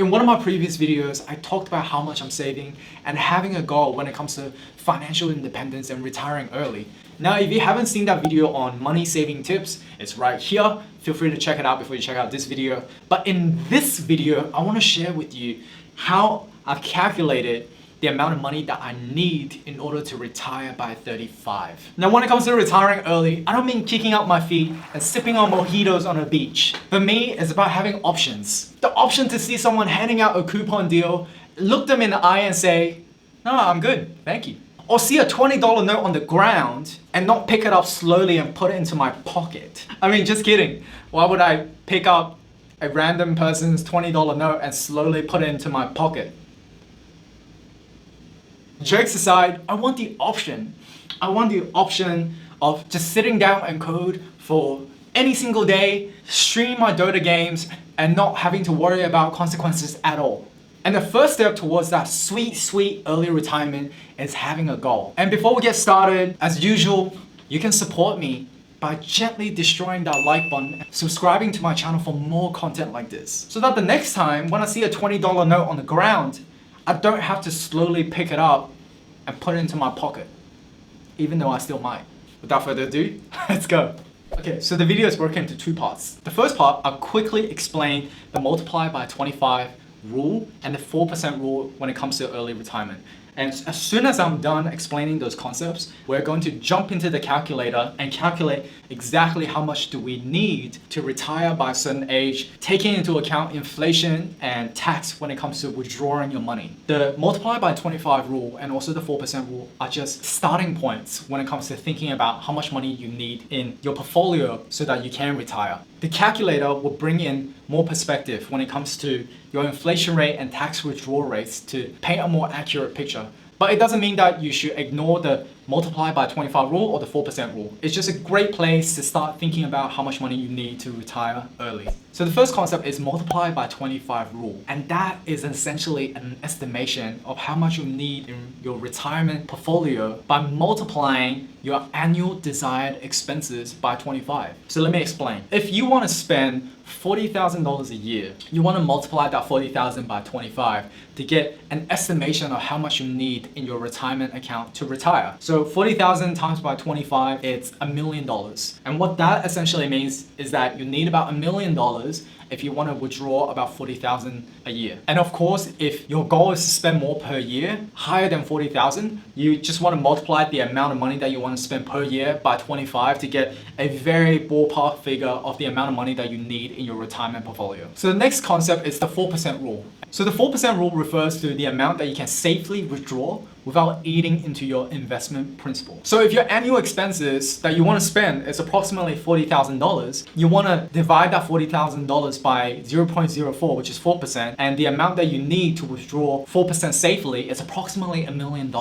In one of my previous videos, I talked about how much I'm saving and having a goal when it comes to financial independence and retiring early. Now, if you haven't seen that video on money saving tips, it's right here. Feel free to check it out before you check out this video. But in this video, I want to share with you how I've calculated the amount of money that I need in order to retire by 35. Now, when it comes to retiring early, I don't mean kicking up my feet and sipping on mojitos on a beach. For me, it's about having options. The option to see someone handing out a coupon deal, look them in the eye and say, "No, I'm good, thank you." Or see a $20 note on the ground and not pick it up slowly and put it into my pocket. I mean, just kidding. Why would I pick up a random person's $20 note and slowly put it into my pocket? Jokes aside, I want the option. I want the option of just sitting down and code for any single day, stream my Dota games, and not having to worry about consequences at all. And the first step towards that sweet early retirement is having a goal. And before we get started, as usual, you can support me by gently destroying that like button and subscribing to my channel for more content like this. So that the next time when I see a $20 note on the ground, I don't have to slowly pick it up and put it into my pocket, even though I still might. Without further ado, let's go. Okay, so the video is broken into two parts. The first part, I'll quickly explain the multiply by 25 rule and the 4% rule when it comes to early retirement. And as soon as I'm done explaining those concepts, we're going to jump into the calculator and calculate exactly how much do we need to retire by a certain age, taking into account inflation and tax when it comes to withdrawing your money. The multiply by 25 rule and also the 4% rule are just starting points when it comes to thinking about how much money you need in your portfolio so that you can retire. The calculator will bring in more perspective when it comes to your inflation rate and tax withdrawal rates to paint a more accurate picture. But it doesn't mean that you should ignore the multiply by 25 rule or the 4% rule. It's just a great place to start thinking about how much money you need to retire early. So the first concept is multiply by 25 rule. And that is essentially an estimation of how much you need in your retirement portfolio by multiplying your annual desired expenses by 25. So let me explain. If you want to spend $40,000 a year, you want to multiply that 40,000 by 25 to get an estimation of how much you need in your retirement account to retire. So 40,000 times by 25, it's $1 million. And what that essentially means is that you need about $1 million if you want to withdraw about 40,000 a year. And of course, if your goal is to spend more per year, higher than 40,000, you just want to multiply the amount of money that you want to spend per year by 25 to get a very ballpark figure of the amount of money that you need in your retirement portfolio. So the next concept is the 4% rule. So the 4% rule refers to the amount that you can safely withdraw without eating into your investment principal. So if your annual expenses that you want to spend is approximately $40,000, you want to divide that $40,000 by 0.04, which is 4%, and the amount that you need to withdraw 4% safely is approximately $1 million.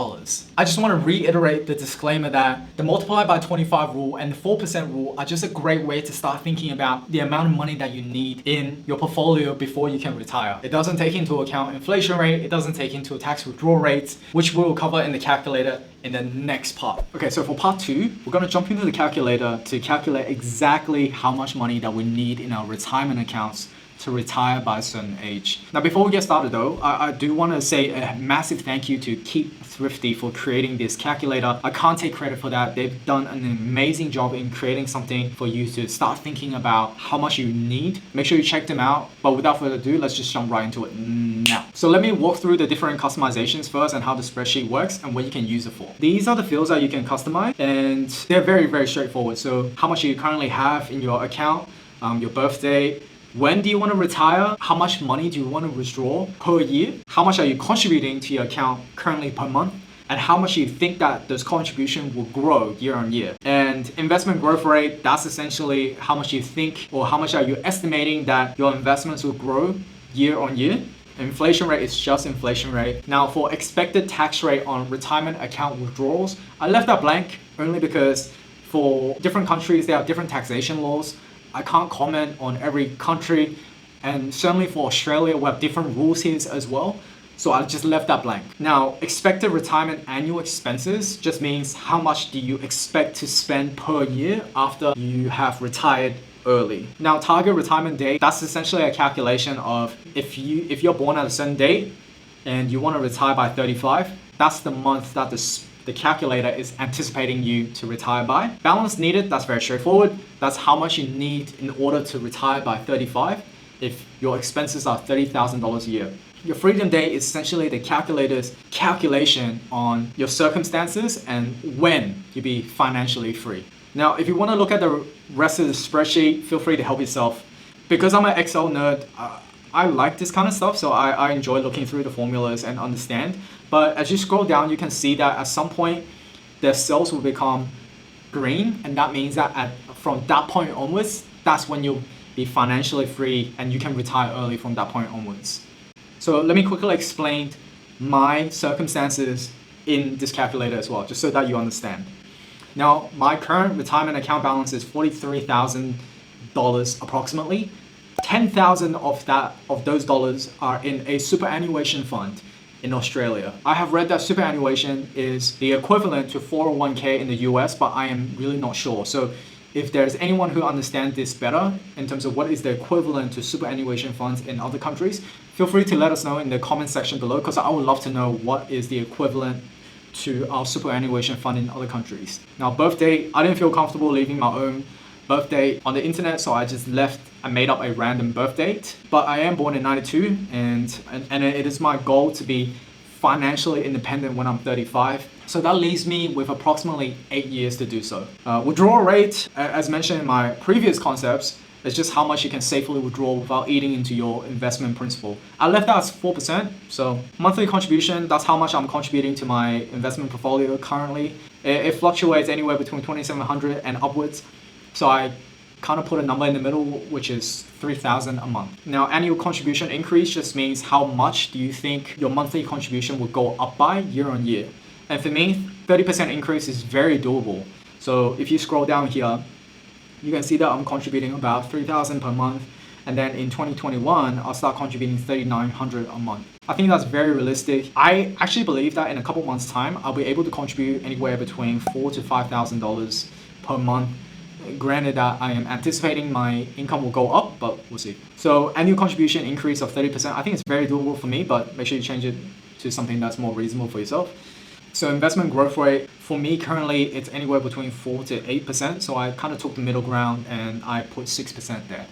I just want to reiterate the disclaimer that the multiply by 25 rule and the 4% rule are just a great way to start thinking about the amount of money that you need in your portfolio before you can retire. It doesn't take into account inflation rate, it doesn't take into tax withdrawal rates, which we'll cover in the calculator in the next part. Okay, so for part 2, we're going to jump into the calculator to calculate exactly how much money that we need in our retirement accounts to retire by a certain age. Now, before we get started though, I do want to say a massive thank you to Keep Thrifty for creating this calculator. I can't take credit for that. They've done an amazing job in creating something for you to start thinking about how much you need. Make sure you check them out. But without further ado, let's just jump right into it now. So let me walk through the different customizations first and how the spreadsheet works and what you can use it for. These are the fields that you can customize and they're very straightforward. So how much you currently have in your account, your birthday, when do you want to retire? How much money do you want to withdraw per year? How much are you contributing to your account currently per month? And how much you think that those contributions will grow year on year. And investment growth rate, that's essentially how much you think or how much are you estimating that your investments will grow year on year. Inflation rate is just inflation rate. Now for expected tax rate on retirement account withdrawals, I left that blank only because for different countries, they have different taxation laws. I can't comment on every country, and certainly for Australia, we have different rules here as well. So I just left that blank. Now, expected retirement annual expenses just means how much do you expect to spend per year after you have retired early. Now, target retirement date, that's essentially a calculation of if you're born at a certain date and you want to retire by 35, that's the month that the calculator is anticipating you to retire by. Balance needed, that's very straightforward. That's how much you need in order to retire by 35 if your expenses are $30,000 a year. Your freedom date is essentially the calculator's calculation on your circumstances and when you'll be financially free. Now, if you want to look at the rest of the spreadsheet, feel free to help yourself. Because I'm an Excel nerd, I like this kind of stuff, so I enjoy looking through the formulas and understand. But as you scroll down, you can see that at some point, the cells will become green, and that means that from that point onwards, that's when you'll be financially free and you can retire early from that point onwards. So let me quickly explain my circumstances in this calculator as well, just so that you understand. Now, my current retirement account balance is $43,000 approximately. 10,000 of those dollars are in a superannuation fund in Australia. I have read that superannuation is the equivalent to 401k in the US, but I am really not sure. So if there's anyone who understands this better in terms of what is the equivalent to superannuation funds in other countries, feel free to let us know in the comment section below, because I would love to know what is the equivalent to our superannuation fund in other countries. Now, birth date, I didn't feel comfortable leaving my own birth date on the internet, so I just made up a random birth date. But I am born in 92, and it is my goal to be financially independent when I'm 35. So that leaves me with approximately 8 years to do so. Withdrawal rate, as mentioned in my previous concepts, is just how much you can safely withdraw without eating into your investment principal. I left that as 4%. So monthly contribution, that's how much I'm contributing to my investment portfolio currently. It fluctuates anywhere between $2,700 and upwards. So I kind of put a number in the middle, which is $3,000 a month. Now, annual contribution increase just means how much do you think your monthly contribution will go up by year on year. And for me, 30% increase is very doable. So if you scroll down here, you can see that I'm contributing about $3,000 per month. And then in 2021, I'll start contributing $3,900 a month. I think that's very realistic. I actually believe that in a couple months' time, I'll be able to contribute anywhere between $4,000 to $5,000 per month. Granted that I am anticipating my income will go up, but we'll see. So annual contribution increase of 30%, I think it's very doable for me, but make sure you change it to something that's more reasonable for yourself. So investment growth rate, for me currently, it's anywhere between 4 to 8%. So I kind of took the middle ground and I put 6% there.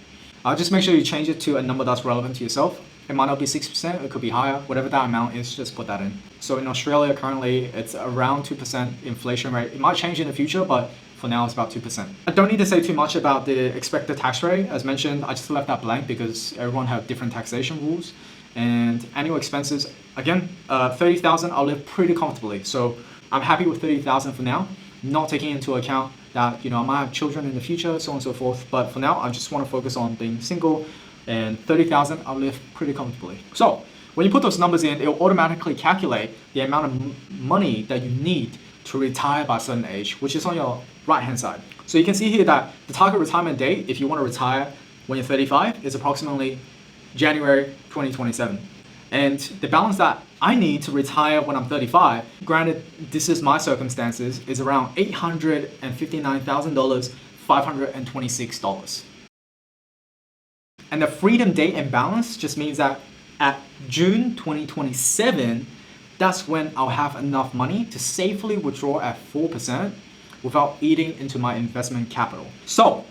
Just make sure you change it to a number that's relevant to yourself. It might not be 6%, it could be higher. Whatever that amount is, just put that in. So in Australia currently, it's around 2% inflation rate. It might change in the future, but for now, it's about 2%. I don't need to say too much about the expected tax rate. As mentioned, I just left that blank because everyone have different taxation rules. And annual expenses, again, 30,000, I'll live pretty comfortably. So I'm happy with 30,000 for now, not taking into account that, I might have children in the future, so on and so forth. But for now, I just want to focus on being single, and 30,000, I'll live pretty comfortably. So when you put those numbers in, it'll automatically calculate the amount of money that you need to retire by a certain age, which is on your right-hand side. So you can see here that the target retirement date, if you want to retire when you're 35, is approximately January 2027. And the balance that I need to retire when I'm 35, granted this is my circumstances, is around $859,000, $526. And the freedom date and balance just means that at June 2027, that's when I'll have enough money to safely withdraw at 4% without eating into my investment capital. So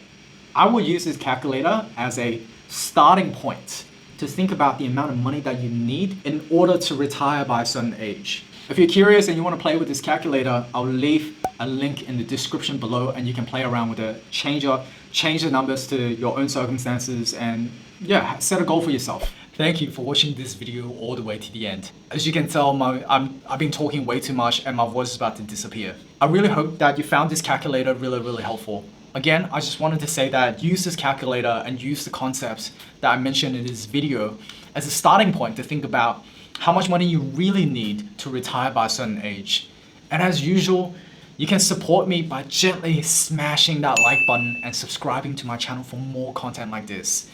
I will use this calculator as a starting point to think about the amount of money that you need in order to retire by a certain age. If you're curious and you want to play with this calculator, I'll leave a link in the description below and you can play around with it, change the numbers to your own circumstances, and yeah, set a goal for yourself. Thank you for watching this video all the way to the end. As you can tell, I've been talking way too much and my voice is about to disappear. I really hope that you found this calculator really helpful. Again, I just wanted to say that use this calculator and use the concepts that I mentioned in this video as a starting point to think about how much money you really need to retire by a certain age. And as usual, you can support me by gently smashing that like button and subscribing to my channel for more content like this,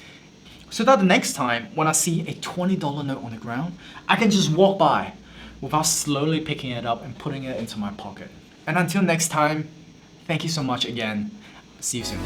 so that the next time when I see a $20 note on the ground, I can just walk by without slowly picking it up and putting it into my pocket. And until next time, thank you so much again. See you soon.